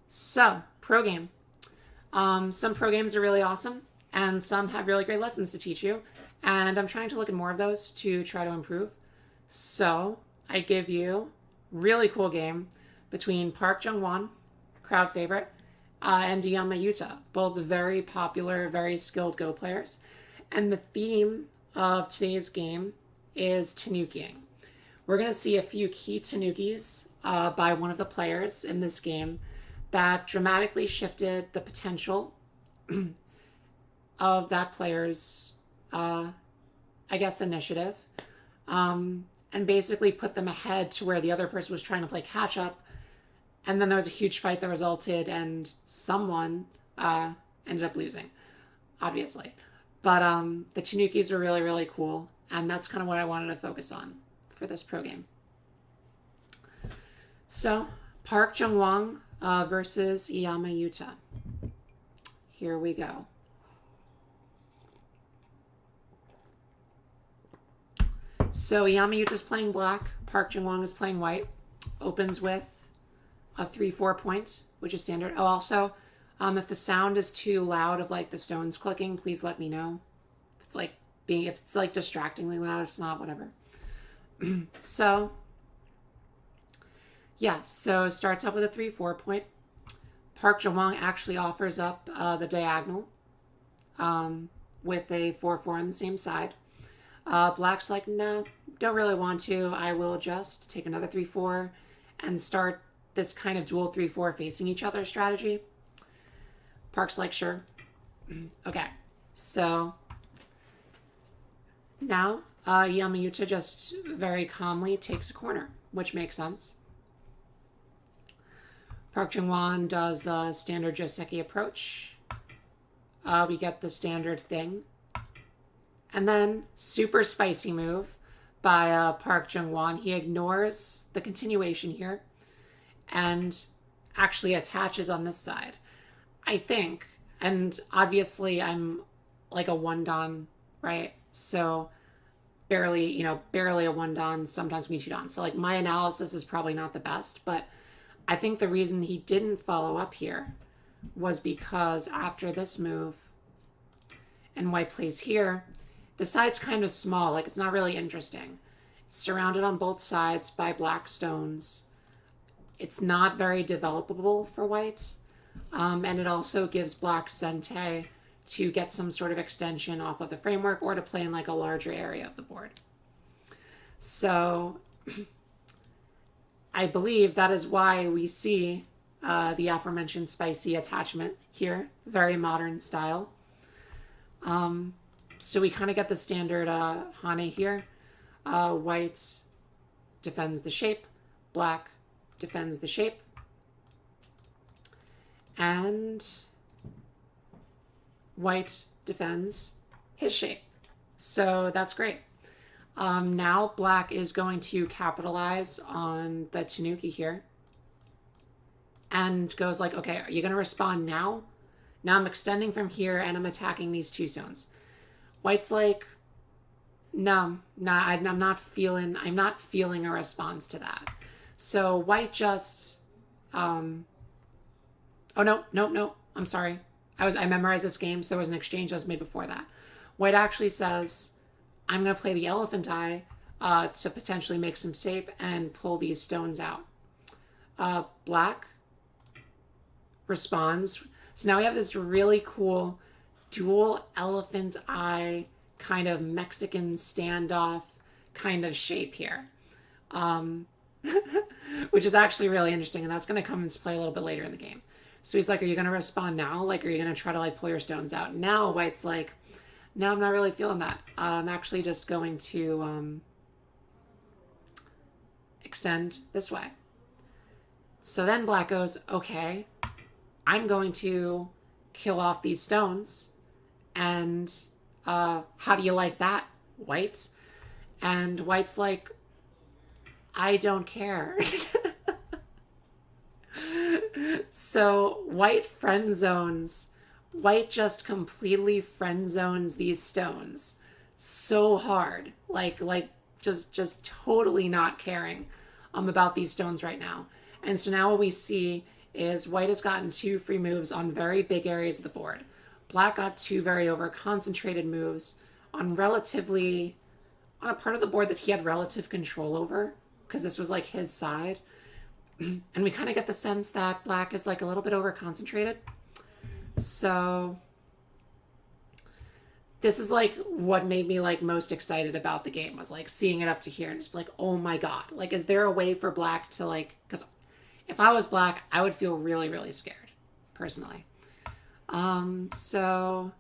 So, pro game. Some pro games are really awesome, and some have really great lessons to teach you. And I'm trying to look at more of those to try to improve. So, I give you really cool game between Park Jung-won, crowd favorite, and Iyama Yuta, both very popular, very skilled Go players. And the theme of today's game is Tenukiing. We're going to see a few key Tenukis by one of the players in this game that dramatically shifted the potential of that player's, initiative, and basically put them ahead to where the other person was trying to play catch up. And then there was a huge fight that resulted, and someone ended up losing, obviously. But the Tenukis were really, really cool, and that's kind of what I wanted to focus on for this pro game. So, Park Jung-won versus Iyama Yuta. Here we go. So Iyama Yuta is playing black, Park Jung-won is playing white. Opens with a 3-4 point, which is standard. Oh, also, if the sound is too loud of like the stones clicking, please let me know. If it's like distractingly loud, if it's not, whatever. So starts off with a 3-4 point. Park Jung-won actually offers up the diagonal with a 4-4 on the same side. Black's like, no, don't really want to. I will just take another 3-4 and start this kind of dual 3-4 facing each other strategy. Park's like, sure. Okay, so now Iyama Yuta just very calmly takes a corner, which makes sense. Park Jung-won does a standard Joseki approach. We get the standard thing. And then, super spicy move by Park Jung-won. He ignores the continuation here and actually attaches on this side. I think, and obviously I'm like a one-dan, right? So barely a one-dan, sometimes me two-dan. So like my analysis is probably not the best, but I think the reason he didn't follow up here was because after this move and white plays here, the side's kind of small, like it's not really interesting. It's surrounded on both sides by black stones. It's not very developable for white. And it also gives black Sente to get some sort of extension off of the framework or to play in like a larger area of the board. So I believe that is why we see the aforementioned spicy attachment here, very modern style. So we kind of get the standard Hane here. White defends the shape, black defends the shape, and white defends his shape. So that's great. Now black is going to capitalize on the Tenuki here and goes like, okay, are you going to respond now? Now I'm extending from here and I'm attacking these two stones. White's like, no, I'm not feeling a response to that. So white just, oh no, I'm sorry. I memorized this game, so there was an exchange that was made before that. White actually says, I'm going to play the elephant eye to potentially make some shape and pull these stones out. Black responds. So now we have this really cool dual elephant eye kind of Mexican standoff kind of shape here. Which is actually really interesting, and that's going to come into play a little bit later in the game. So he's like, are you going to respond now? Like, are you going to try to like pull your stones out? Now white's like, no, I'm not really feeling that. I'm actually just going to extend this way. So then black goes, okay, I'm going to kill off these stones. And how do you like that, white? And white's like, I don't care. So white friend zones. White just completely friend zones these stones so hard. Like just totally not caring about these stones right now. And so now what we see is white has gotten 2 free moves on very big areas of the board. Black got 2 very over-concentrated moves on a part of the board that he had relative control over, because this was like his side. And we kind of get the sense that black is like a little bit over-concentrated. So this is like what made me like most excited about the game, was like seeing it up to here and just like, oh my god, like is there a way for black to like, because if I was black, I would feel really, really scared, personally. So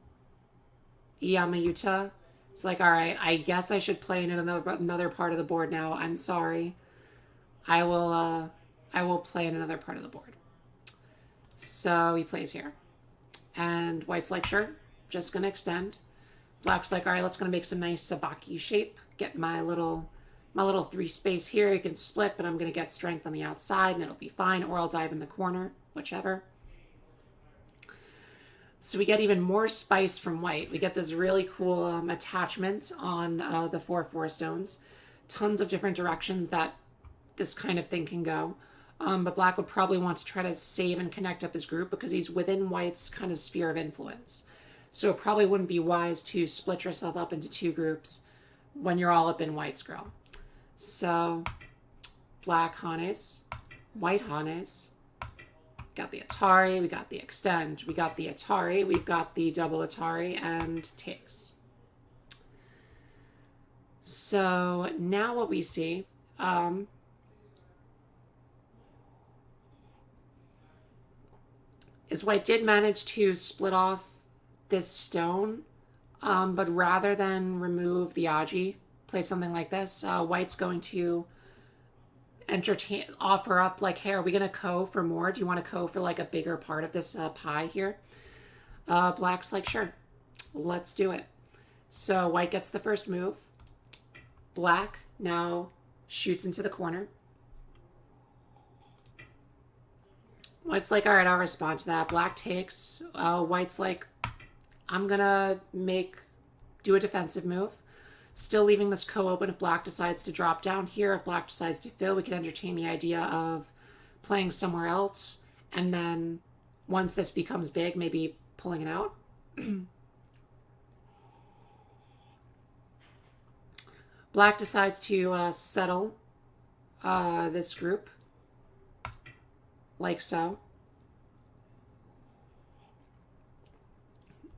Yamayuta, it's like, all right, I guess I should play in another part of the board now. I'm sorry. I will play in another part of the board. So he plays here. And white's like, sure, just gonna extend. Black's like, all right, let's gonna make some nice Tsubaki shape. Get my little 3 space here. You can split, but I'm gonna get strength on the outside and it'll be fine, or I'll dive in the corner, whichever. So we get even more spice from white. We get this really cool attachment on the 4/4 stones. Tons of different directions that this kind of thing can go. But black would probably want to try to save and connect up his group because he's within white's kind of sphere of influence. So it probably wouldn't be wise to split yourself up into 2 groups when you're all up in white's grill. So black Hanes, white Hanes. Got the Atari, we got the extend, we got the Atari, we've got the double Atari, and takes. So now what we see is white did manage to split off this stone, but rather than remove the Aji, play something like this, white's going to offer up like, hey, are we gonna co for more? Do you want to co for like a bigger part of this pie here? Black's like, sure, let's do it. So white gets the first move. Black now shoots into the corner. White's like, all right, I'll respond to that. Black takes. White's like, I'm gonna do a defensive move. Still leaving this co open if black decides to drop down here. If black decides to fill, we can entertain the idea of playing somewhere else. And then once this becomes big, maybe pulling it out. Black decides to settle this group. Like so.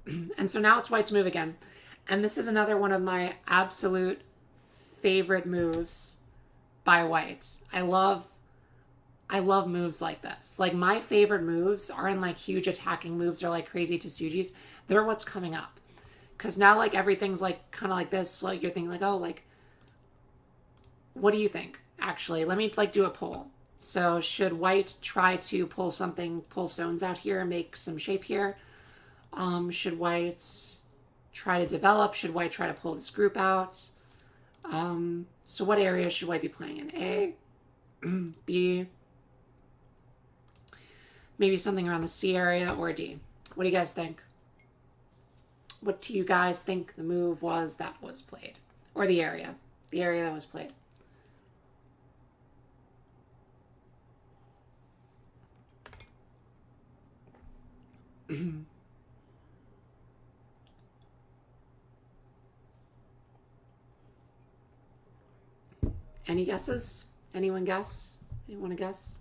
And so now it's white's move again. And this is another one of my absolute favorite moves by white. I love moves like this. Like, my favorite moves aren't like huge attacking moves or like crazy Tsujis. They're what's coming up. Because now like everything's like kind of like this. Like you're thinking like, oh, like, what do you think? Actually, let me like do a poll. So should white try to pull stones out here and make some shape here? Should white try to develop? Should white try to pull this group out? So what area should white be playing in? A, B, maybe something around the C area, or D? What do you guys think? What do you guys think the move was that was played? Or the area that was played? Any guesses? Anyone guess? Anyone want to guess?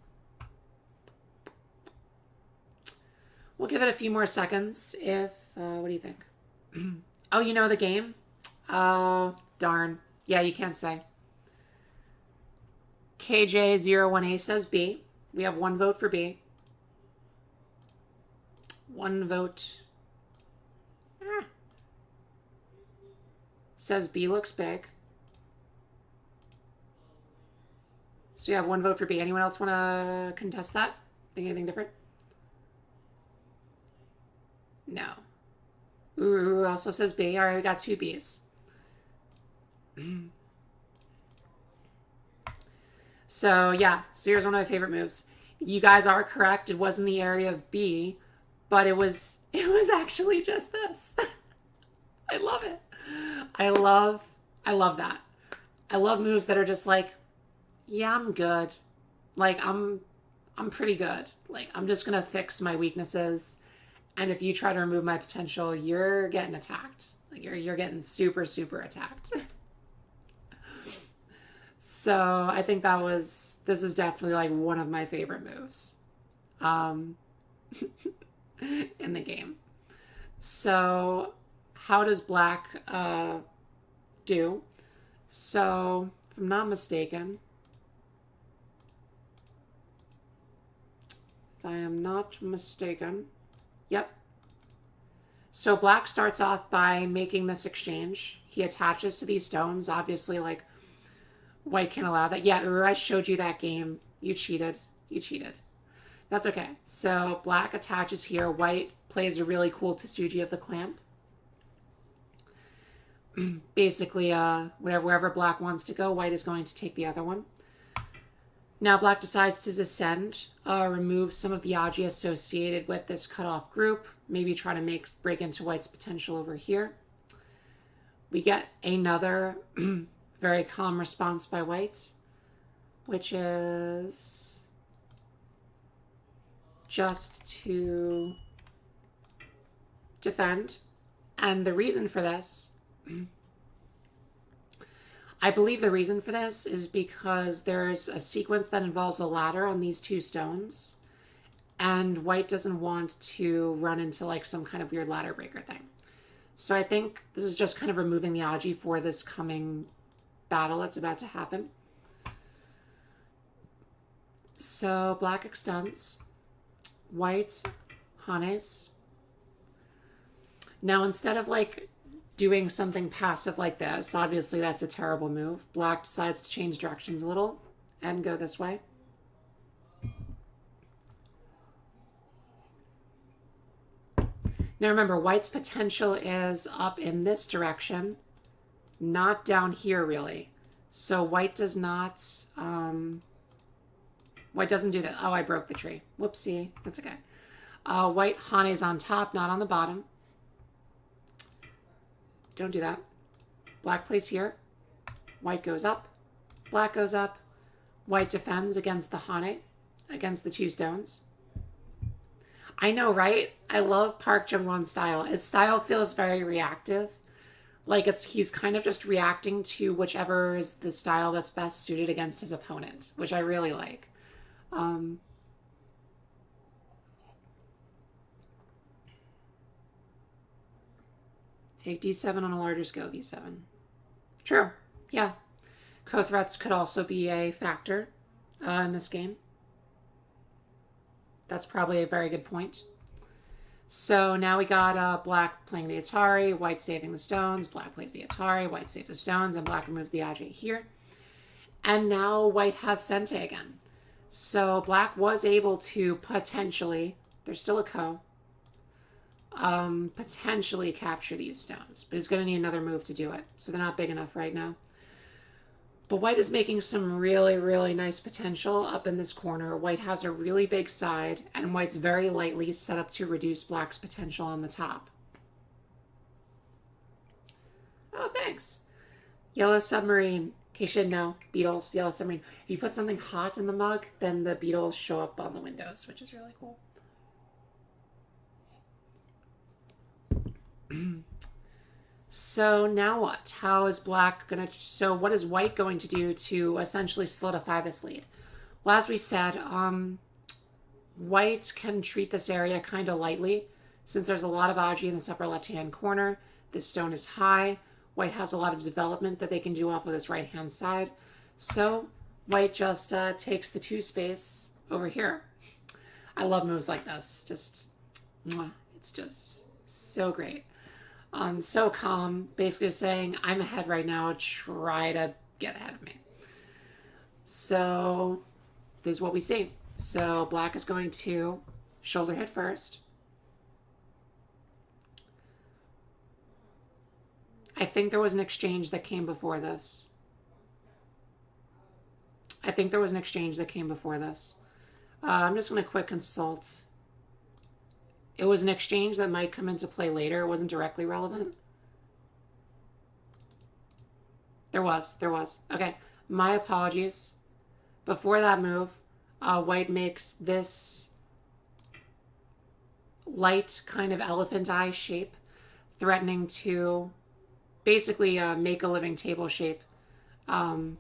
We'll give it a few more seconds if, what do you think? Oh, you know the game? Oh, darn. Yeah, you can't say. KJ01A says B. We have 1 vote for B. 1 vote. Says B looks big. So you have 1 vote for B. Anyone else want to contest that? Think anything different? No. Ooh, also says B. All right, we got 2 Bs. So yeah, so here's one of my favorite moves. You guys are correct. It was in the area of B, but it was actually just this. I love it. I love that. I love moves that are just like, yeah, I'm good. Like, I'm I'm pretty good. Like, I'm just gonna fix my weaknesses, and if you try to remove my potential, you're getting attacked. Like, you're getting super, super attacked. So I think this is definitely like one of my favorite moves in the game. So how does black do? So if I'm not mistaken, yep. So black starts off by making this exchange. He attaches to these stones. Obviously, like, white can't allow that. Yeah, I showed you that game. You cheated. You cheated. That's okay. So black attaches here. White plays a really cool Tsuji of the clamp. Basically, wherever black wants to go, white is going to take the other one. Now black decides to descend, remove some of the Aji associated with this cutoff group, maybe try to break into white's potential over here. We get another very calm response by white, which is just to defend. And the reason for this, I believe the reason for this is because there's a sequence that involves a ladder on these two stones, and white doesn't want to run into like some kind of weird ladder breaker thing. So I think this is just kind of removing the Aji for this coming battle that's about to happen. So black extends, white hanes. Now instead of like doing something passive like this, obviously that's a terrible move, black decides to change directions a little and go this way. Now remember, white's potential is up in this direction, not down here really. So white does not, white doesn't do that. Oh, I broke the tree. Whoopsie. That's okay. White hanes on top, not on the bottom. Don't do that. Black plays here. White goes up. Black goes up. White defends against the hane, against the two stones. I know, right? I love Park Jung-won's style. His style feels very reactive. Like he's kind of just reacting to whichever is the style that's best suited against his opponent, which I really like. Take d7 on a larger scale, d7. True, yeah. Co-threats could also be a factor in this game. That's probably a very good point. So now we got black playing the Atari, white saving the stones, black plays the Atari, white saves the stones, and black removes the Aji here. And now white has Sente again. So black was able to potentially, there's still a ko, potentially capture these stones, but he's going to need another move to do it. So they're not big enough right now. But white is making some really, really nice potential up in this corner. White has a really big side, and white's very lightly set up to reduce black's potential on the top. Oh, thanks. Yellow submarine. In case you didn't know, beetles, yellow submarine. If you put something hot in the mug, then the beetles show up on the windows, which is really cool. So now what? How is black going to... So what is white going to do to essentially solidify this lead? Well, as we said, white can treat this area kind of lightly. Since there's a lot of Aji in this upper left-hand corner, this stone is high. White has a lot of development that they can do off of this right-hand side. So white just takes the 2 space over here. I love moves like this. Just, it's just so great. So calm, basically saying, I'm ahead right now, try to get ahead of me. So this is what we see. So black is going to shoulder hit first. I think there was an exchange that came before this. I'm just going to quick consult. It was an exchange that might come into play later. It wasn't directly relevant. There was. Okay, my apologies. Before that move, White makes this light kind of elephant eye shape, threatening to basically make a living table shape. Oh,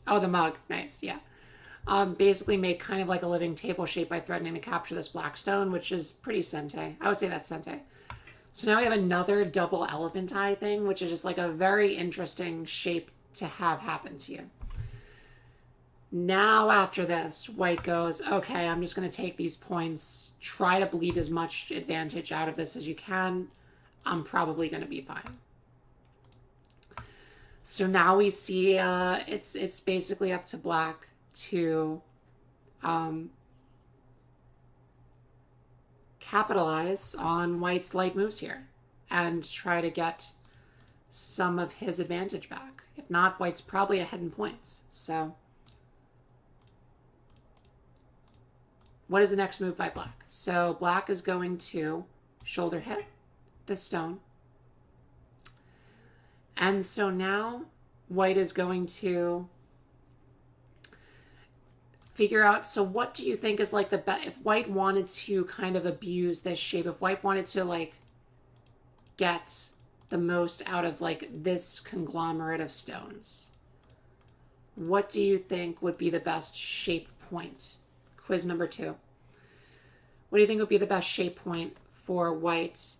the mug. Nice, yeah. Basically make kind of like a living table shape by threatening to capture this black stone, which is pretty Sente. I would say that's Sente. So now we have another double elephant eye thing, which is just like a very interesting shape to have happen to you. Now after this, white goes, okay, I'm just going to take these points, try to bleed as much advantage out of this as you can. I'm probably going to be fine. So now we see it's basically up to black to capitalize on white's light moves here and try to get some of his advantage back. If not, white's probably ahead in points. So what is the next move by black? So black is going to shoulder hit the stone. And so now white is going to figure out, so what do you think is like the best, if white wanted to kind of abuse this shape, if white wanted to like get the most out of like this conglomerate of stones, what do you think would be the best shape point? Quiz number 2. What do you think would be the best shape point for white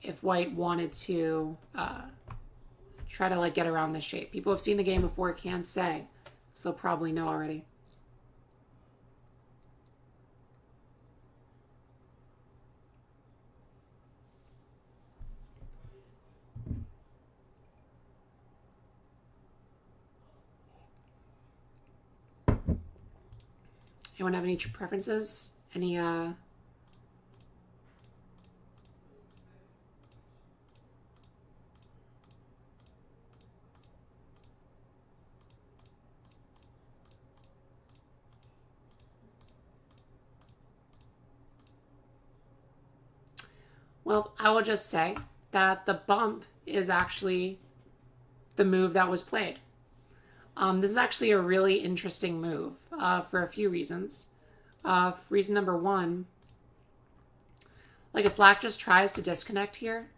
if white wanted to try to like get around this shape? People have seen the game before, can't say, so they'll probably know already. Anyone have any preferences? Any Well, I will just say that the bump is actually the move that was played. This is actually a really interesting move for a few reasons. Reason number 1, like if black just tries to disconnect here,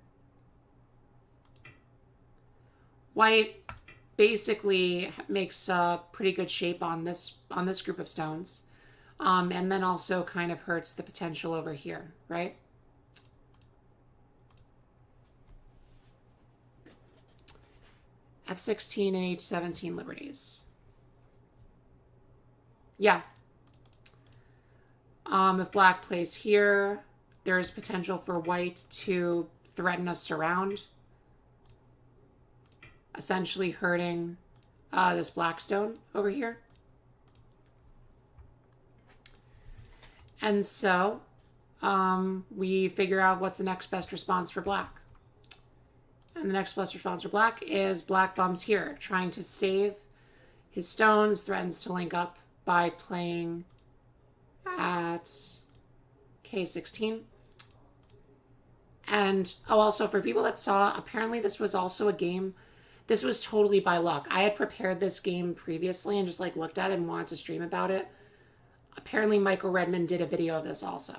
white basically makes a pretty good shape on this group of stones, and then also kind of hurts the potential over here, right? F16 and H17 liberties. Yeah. If black plays here, there is potential for white to threaten a surround, essentially hurting this black stone over here. And so we figure out what's the next best response for black. And the next best response for black is black bumps here, trying to save his stones, threatens to link up by playing at K16. And, oh, also for people that saw, apparently this was also a game, this was totally by luck. I had prepared this game previously and just like looked at it and wanted to stream about it. Apparently Michael Redmond did a video of this also.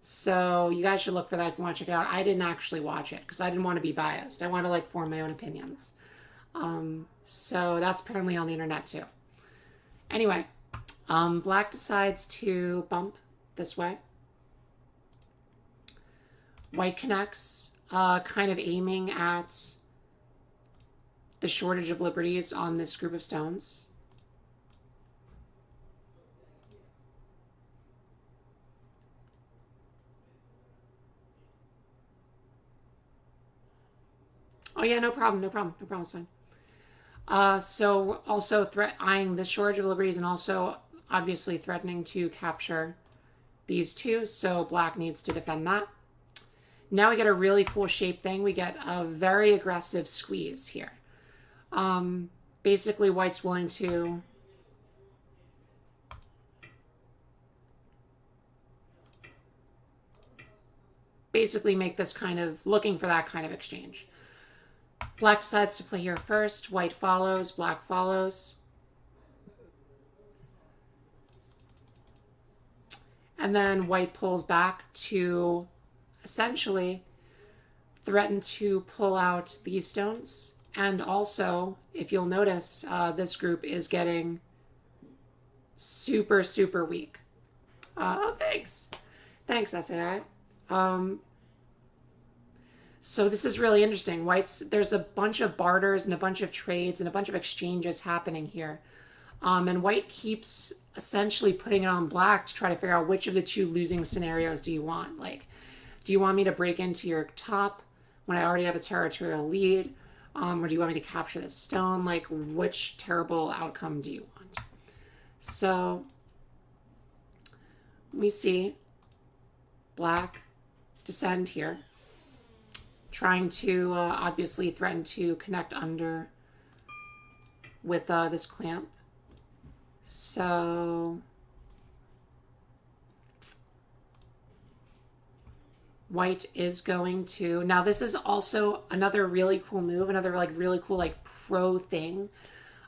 So you guys should look for that if you want to check it out. I didn't actually watch it because I didn't want to be biased. I want to like form my own opinions. So that's apparently on the internet too. Anyway, black decides to bump this way. White connects, kind of aiming at the shortage of liberties on this group of stones. Oh yeah, no problem, no problem, no problem, it's fine. So also eyeing this shortage of liberties and also obviously threatening to capture these two, so black needs to defend that. Now we get a really cool shape thing. We get a very aggressive squeeze here. Basically white's willing to basically make this kind of, looking for that kind of exchange. Black decides to play here first. White follows. Black follows. And then white pulls back to essentially threaten to pull out these stones. And also, if you'll notice, this group is getting super, super weak. Oh, thanks. Thanks, SAI. So this is really interesting. There's a bunch of barters and a bunch of trades and a bunch of exchanges happening here. And white keeps essentially putting it on black to try to figure out which of the two losing scenarios do you want. Like, do you want me to break into your top when I already have a territorial lead? Or do you want me to capture this stone? Like, which terrible outcome do you want? So we see black descend here, trying to obviously threaten to connect under with this clamp. So white is going to, now this is also another really cool move, another like really cool like pro thing,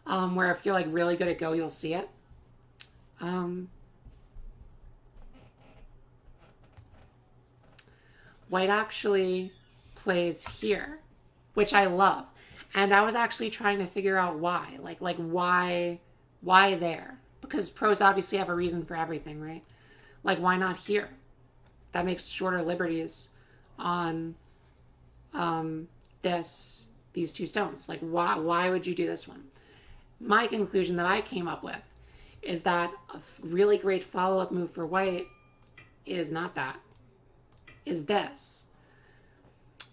where if you're like really good at Go, you'll see it. White actually plays here, which I love. And I was actually trying to figure out why. Like why there? Because pros obviously have a reason for everything, right? Like, why not here? That makes shorter liberties on these two stones. Like, why would you do this one? My conclusion that I came up with is that a really great follow-up move for white is not that. Is this,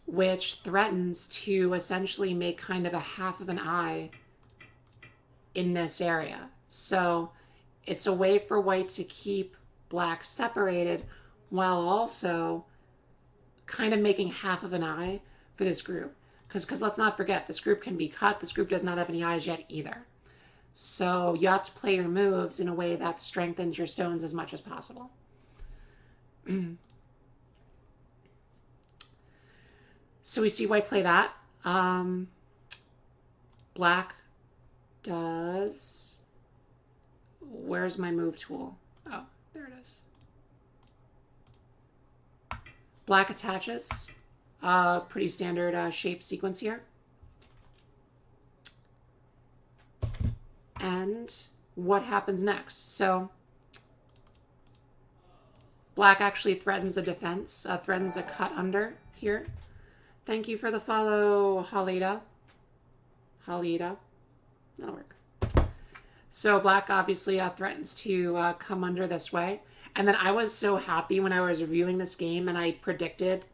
which threatens to essentially make kind of a half of an eye in this area. So it's a way for white to keep black separated while also kind of making half of an eye for this group. Because let's not forget, this group can be cut. This group does not have any eyes yet either. So you have to play your moves in a way that strengthens your stones as much as possible. So we see white play that. Black does... Where's my move tool? Oh, there it is. Black attaches. Pretty standard shape sequence here. And what happens next? So black actually threatens a defense, threatens a cut under here. Thank you for the follow, Halida. That'll work. So black obviously threatens to come under this way. And then I was so happy when I was reviewing this game and I predicted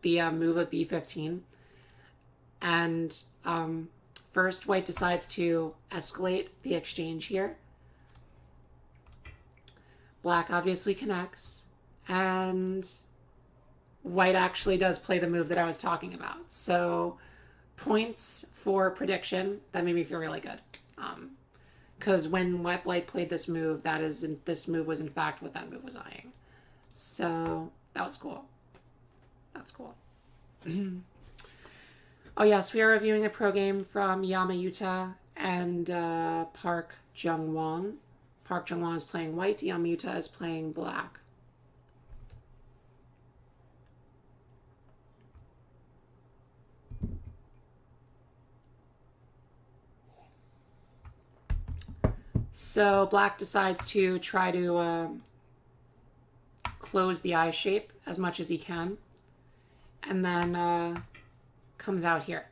the move of b15. And first white decides to escalate the exchange here. Black obviously connects. And white actually does play the move that I was talking about. So points for prediction. That made me feel really good. Because when white played this move, this move was in fact what that move was eyeing. So that was cool. That's cool. Oh yes, we are reviewing a pro game from Yamayuta and Park Junghwan. Park Junghwan is playing white. Yamayuta is playing black. So black decides to try to close the eye shape as much as he can. And then comes out here.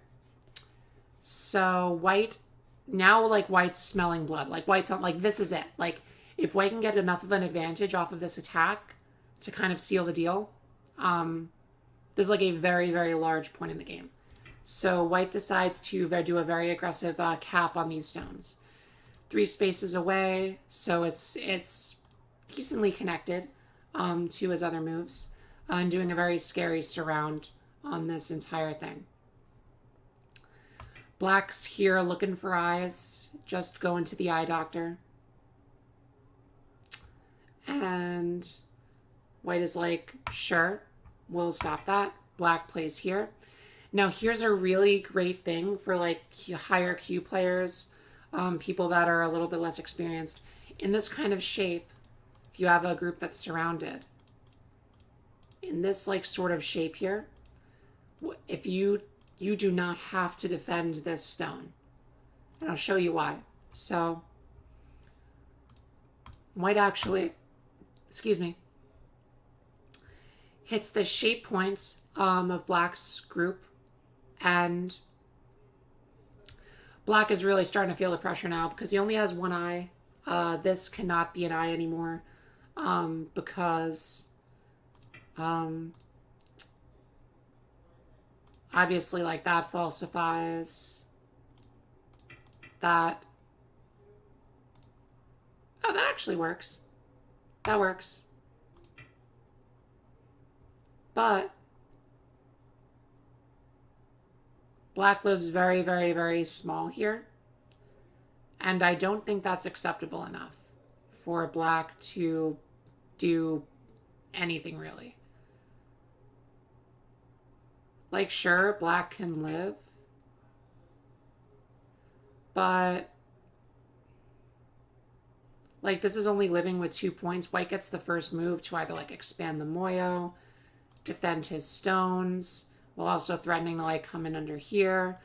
So white, now like white's smelling blood. Like white's not like, this is it. Like if white can get enough of an advantage off of this attack to kind of seal the deal, there's like a very, very large point in the game. So white decides to do a very aggressive cap on these stones. 3 spaces away, so it's decently connected to his other moves, and doing a very scary surround on this entire thing. Black's here looking for eyes, just going to the eye doctor. And white is like, sure, we'll stop that. Black plays here. Now, here's a really great thing for like higher Q players, people that are a little bit less experienced. In this kind of shape, if you have a group that's surrounded, in this like sort of shape here, if you do not have to defend this stone. And I'll show you why. So, white actually, excuse me, hits the shape points of black's group, and black is really starting to feel the pressure now because he only has one eye. This cannot be an eye anymore because obviously like that falsifies that. Oh, that actually works. That works. But black lives very, very, very small here. And I don't think that's acceptable enough for black to do anything really. Like, sure, black can live, but like this is only living with 2 points. White gets the first move to either like expand the Moyo, defend his stones, while also threatening to like come in under here.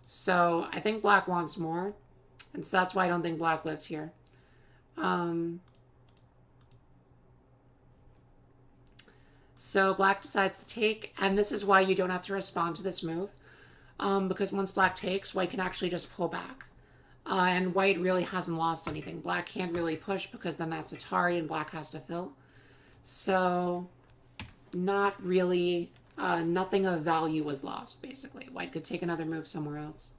So I think black wants more, and so that's why I don't think black lives here. So black decides to take, and this is why you don't have to respond to this move, because once black takes, white can actually just pull back. And white really hasn't lost anything. Black can't really push because then that's Atari and black has to fill. So not really, nothing of value was lost, basically. White could take another move somewhere else.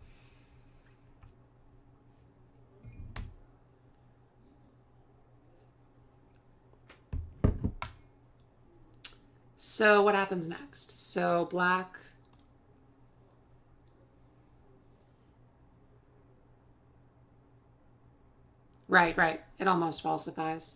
So what happens next? So black... Right. It almost falsifies.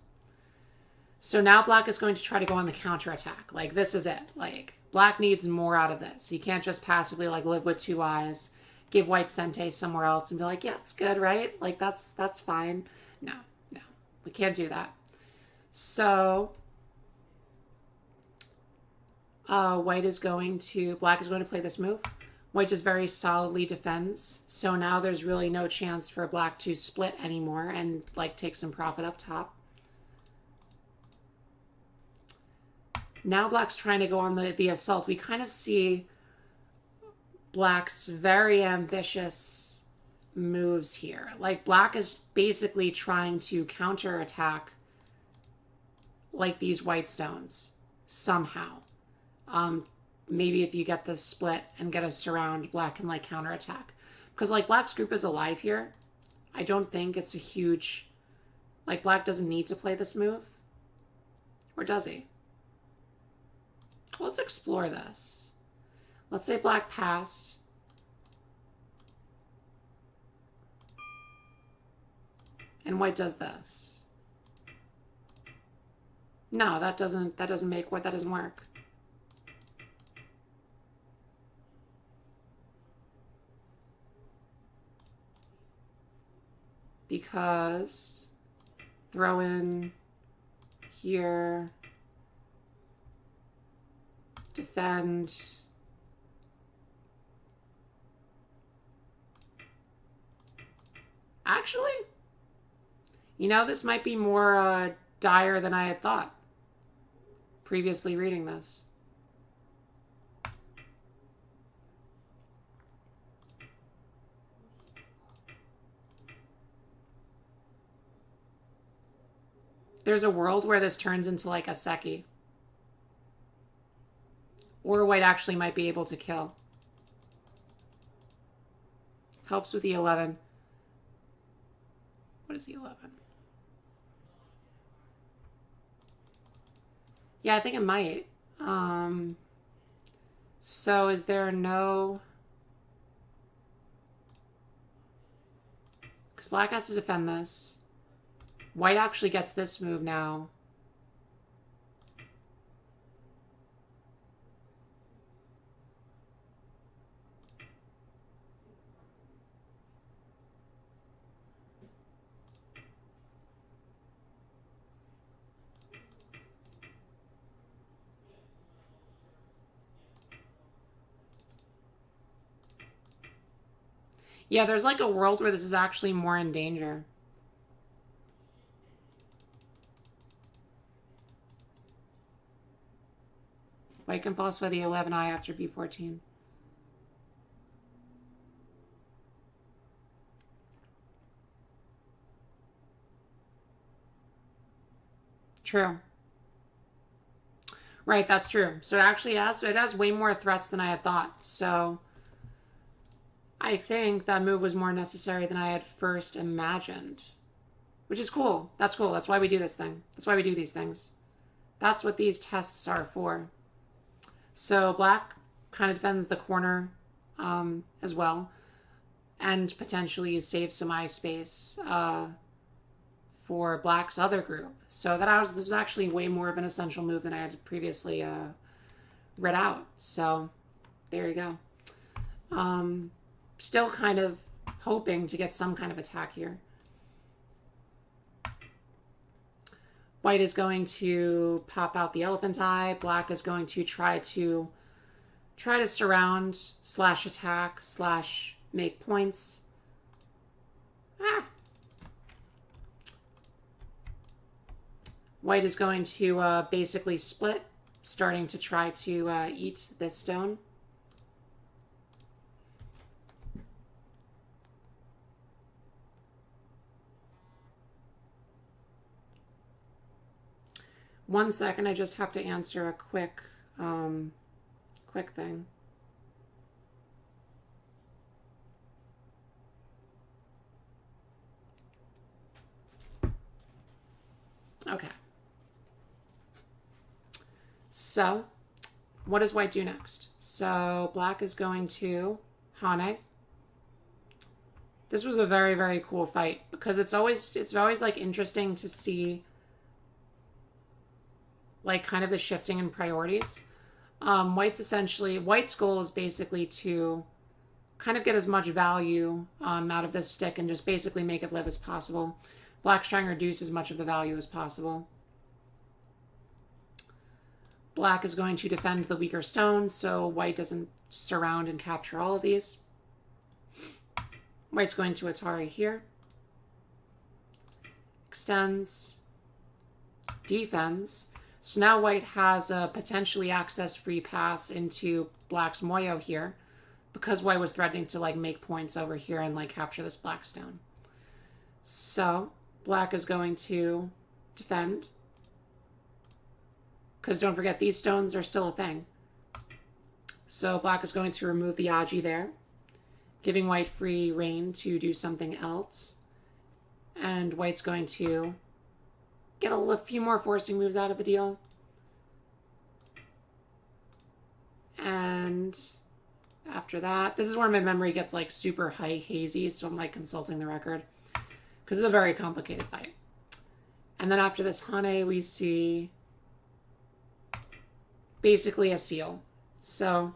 So now black is going to try to go on the counterattack. Like, this is it. Like, black needs more out of this. He can't just passively, like, live with 2 eyes, give white Sente somewhere else and be like, yeah, it's good, right? Like, that's fine. No. We can't do that. So... black is going to play this move. White just very solidly defends. So now there's really no chance for black to split anymore and like take some profit up top. Now black's trying to go on the assault. We kind of see black's very ambitious moves here. Like black is basically trying to counterattack like these white stones somehow. Maybe if you get this split and get a surround, black can like counterattack. Because like black's group is alive here. I don't think it's a huge... Like black doesn't need to play this move. Or does he? Let's explore this. Let's say black passed. And white does this. No, that doesn't work. Because throw in here, defend. Actually, you know, this might be more dire than I had thought previously reading this. There's a world where this turns into like a Seki. Or white actually might be able to kill. Helps with the 11. What is the 11? Yeah, I think it might. So is there no... Because black has to defend this. White actually gets this move now. Yeah, there's like a world where this is actually more in danger. White can falsify the 11i after b14. True. Right, that's true. So it has way more threats than I had thought. So I think that move was more necessary than I had first imagined. Which is cool. That's cool. That's why we do this thing. That's why we do these things. That's what these tests are for. So black kind of defends the corner as well. And potentially save some eye space for black's other group. So this was actually way more of an essential move than I had previously read out. So there you go. Still kind of hoping to get some kind of attack here. White is going to pop out the elephant eye. Black is going to try to surround / attack / make points. White is going to basically split, starting to try to eat this stone. One second, I just have to answer a quick thing. Okay. So, what does white do next? So, black is going to Hane. This was a very, very cool fight because it's always like interesting to see like kind of the shifting in priorities. White's goal is basically to kind of get as much value out of this stick and just basically make it live as possible. Black's trying to reduce as much of the value as possible. Black is going to defend the weaker stones so white doesn't surround and capture all of these. White's going to Atari here. Extends. Defends. So now white has a potentially access free pass into black's Moyo here because white was threatening to like make points over here and like capture this black stone. So black is going to defend because don't forget these stones are still a thing. So black is going to remove the Aji there, giving white free reign to do something else. And white's going to get a few more forcing moves out of the deal. And after that, this is where my memory gets like super hazy, so I'm like consulting the record because it's a very complicated fight. And then after this Hane, we see basically a seal. So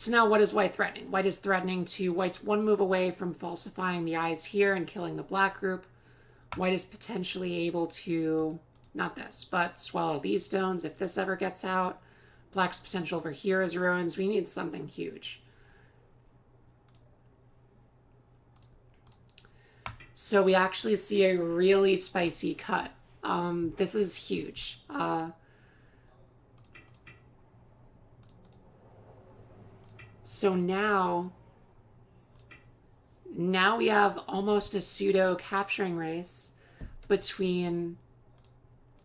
now what is white threatening? White is threatening to white's one move away from falsifying the eyes here and killing the black group. White is potentially able to, not this, but swallow these stones if this ever gets out. Black's potential over here is ruins. We need something huge. So we actually see a really spicy cut. This is huge. So now we have almost a pseudo capturing race between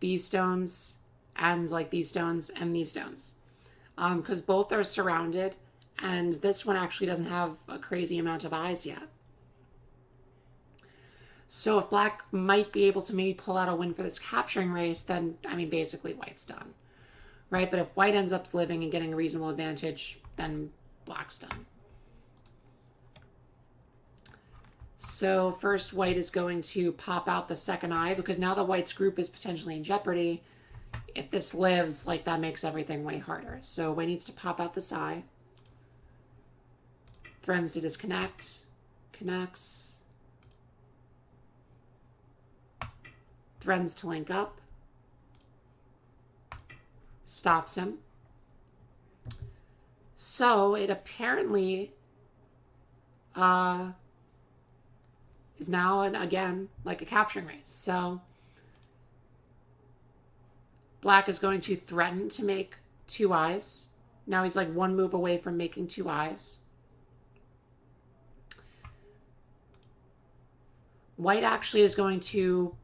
these stones and like these stones and these stones. Because both are surrounded and this one actually doesn't have a crazy amount of eyes yet. So if black might be able to maybe pull out a win for this capturing race, then, I mean, basically white's done. Right? But if white ends up living and getting a reasonable advantage, then black's done. So first white is going to pop out the second eye because now the white's group is potentially in jeopardy. If this lives, like that makes everything way harder. So white needs to pop out this eye. Threatens to disconnect. Connects. Threatens to link up. Stops him. So it apparently is now, again, like a capturing race. So Black is going to threaten to make 2 eyes. Now he's like 1 move away from making 2 eyes. White actually is going to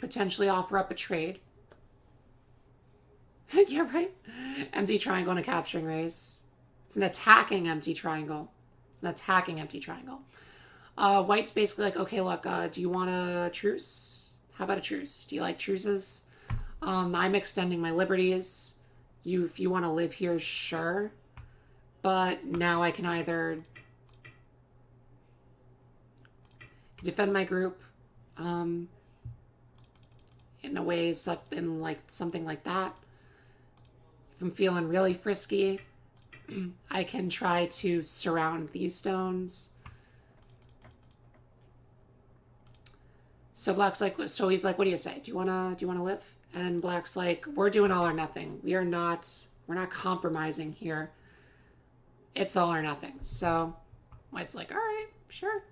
potentially offer up a trade. Yeah, right? Empty triangle and a capturing race. It's an attacking empty triangle. It's an attacking empty triangle. White's basically like, okay, look, do you want a truce? How about a truce? Do you like truces? I'm extending my liberties. If you want to live here, sure. But now I can either defend my group in a way, in like something like that. If I'm feeling really frisky, I can try to surround these stones. So Black's like, so he's like, what do you say? Do you wanna live? And Black's like, we're doing all or nothing. We're not compromising here. It's all or nothing. So White's like, all right, sure.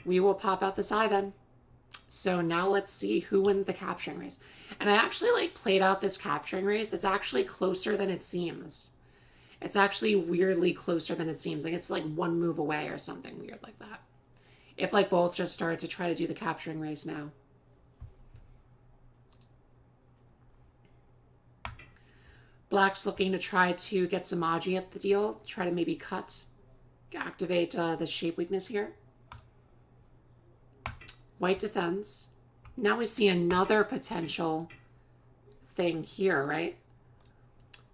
We will pop out this eye then. So now let's see who wins the capturing race. And I actually like played out this capturing race. It's actually closer than it seems. It's actually weirdly closer than it seems. Like it's like 1 move away or something weird like that. If like both just started to try to do the capturing race now. Black's looking to try to get some Magi up the deal. Try to maybe activate the shape weakness here. White defends. Now we see another potential thing here, right?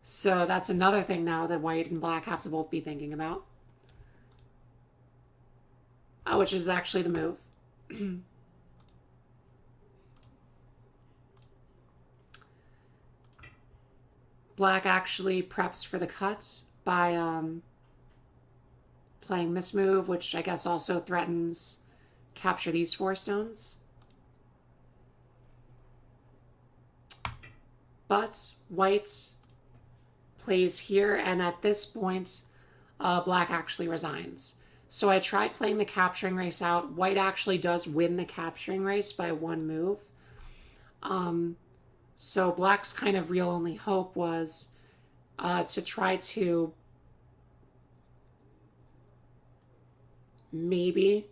So that's another thing now that White and Black have to both be thinking about. Which is actually the move. Black actually preps for the cut by playing this move, which I guess also threatens capture these 4 stones. But White plays here, and at this point, Black actually resigns. So I tried playing the capturing race out. White actually does win the capturing race by 1 move. So Black's kind of real only hope was to try to maybe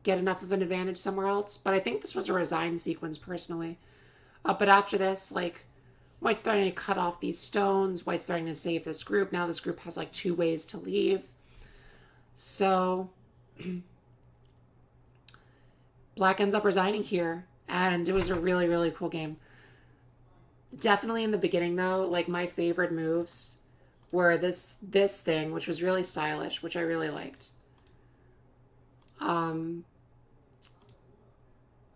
get enough of an advantage somewhere else. But I think this was a resign sequence personally. But after this, like, White's starting to cut off these stones. White's starting to save this group. Now this group has like 2 ways to leave. So Black ends up resigning here. And it was a really, really cool game. Definitely in the beginning though, like my favorite moves were this thing, which was really stylish, which I really liked.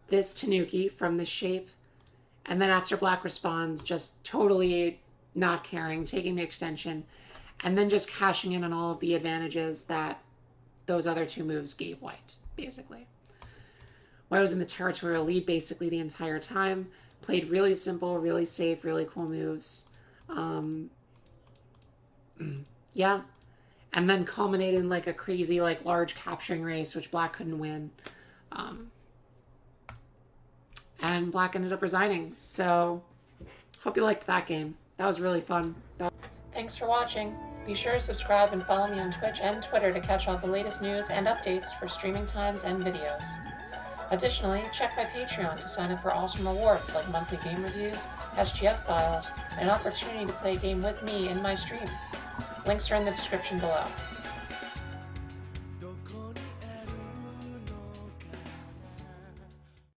This Tanuki from this shape. And then after Black responds, just totally not caring, taking the extension, and then just cashing in on all of the advantages that those other 2 moves gave White, basically. White was in the territorial lead basically the entire time, played really simple, really safe, really cool moves. Yeah. And then culminated in like a crazy, like large capturing race, which Black couldn't win. And Black ended up resigning. So, hope you liked that game. That was really fun. Thanks for watching. Be sure to subscribe and follow me on Twitch and Twitter to catch all the latest news and updates for streaming times and videos. Additionally, check my Patreon to sign up for awesome rewards like monthly game reviews, SGF files, and an opportunity to play a game with me in my stream. Links are in the description below.